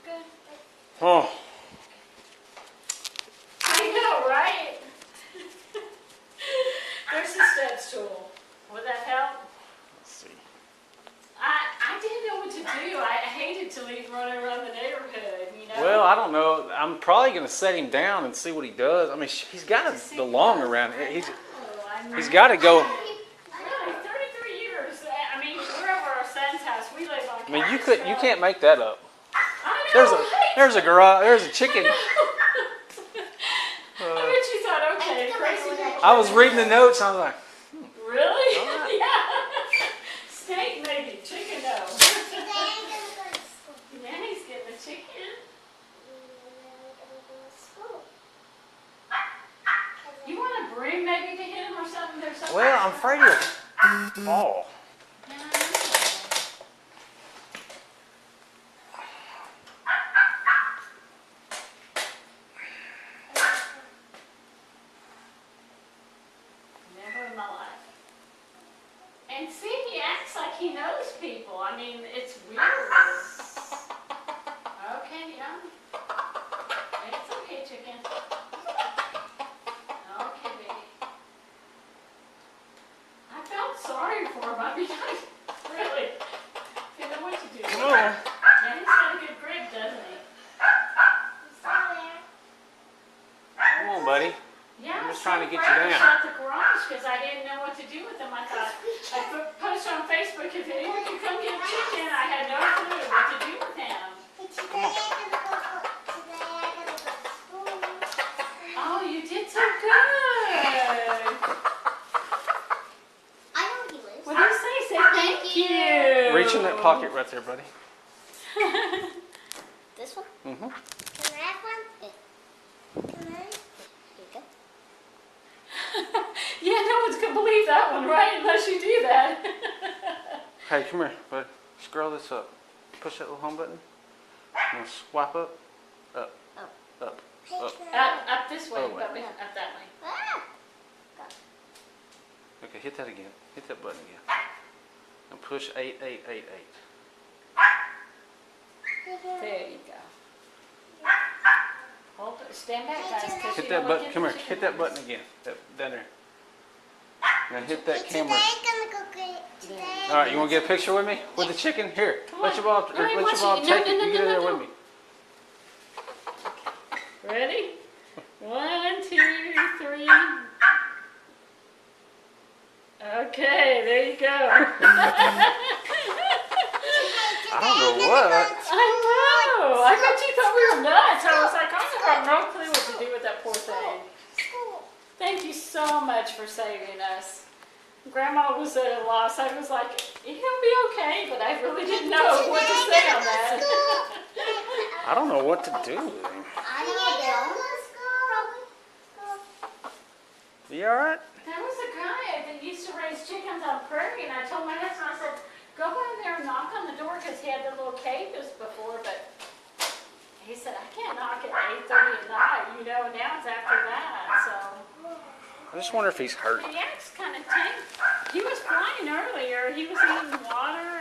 Good. Oh. I know, right? There's the step stool. Would that help? Let's see. I didn't know what to do. I hated to leave running around the neighborhood, you know? Well, I don't know. I'm probably going to set him down and see what he does. I mean, he's got to belong around here. He's got to go. Really, 33 years. I mean, we're over our son's house. We live on. I mean, you can't make that up. I know, There's a garage. There's a chicken. I bet you thought, okay, crazy people. I was reading the notes. And I was like, Really? Right. Yeah. Steak maybe, chicken no. Yeah, he's getting a chicken. You want a broom maybe to hit him or something? There's something. well, I'm afraid he'll fall. Yeah, I know. Never in my life. And see, he acts like he knows people. I mean, it's weird. Okay, yeah. It's okay, chicken. Okay, baby. I felt sorry for him. I mean, really. Didn't know what to do. Come on. Yeah, he's got a good grip, doesn't he? Come on, buddy. Yeah, I'm just so trying to get you afraid down. shut the garage because I didn't know what to do with them. I thought I posted on Facebook if anyone could come get a chicken. I had no clue what to do with him. Oh, you did so good. What did you say? Say thank you. Reach in that pocket right there, buddy. This one? Mm-hmm. Can I have one? Can I? Here you go. Yeah, no one's gonna believe that one, right? Unless you do that. Hey, come here, bud. Scroll this up. Push that little home button. Now swipe up. Up. Oh. Up. Up this way, Oh, wait. Bubby. Up that way. Ah! Okay, hit that again. Hit that button again. And push 8888. There you go. Hold it. Stand back, guys. 'Cause Hit you that don't button. get Come the here. chicken Hit that wings. button again. Down there. Now hit that camera. All right, you want to get a picture with me? With the chicken? Here. Come Let on. your Bob, No, let he your wants Bob you- take no, it. no, You no, get in there no, with me. Ready? 1, 2, 3. Okay, there you go. I don't know what. I know. I bet you thought we were nuts. I was like, I have no clue what to do with that poor thing. Thank you so much for saving us. Grandma was at a loss. I was like, he'll be okay, but I really didn't know what to say on that. I don't know what to do with him. You all right? There was a guy that used to raise chickens on Prairie, and I told my husband, I said, go by there and knock on the door, because he had the little cages before, but he said, I can't knock at 8:30 at night, you know, now it's after that, so. I just wonder if he's hurt. He acts kind of tame. He was flying earlier, he was eating water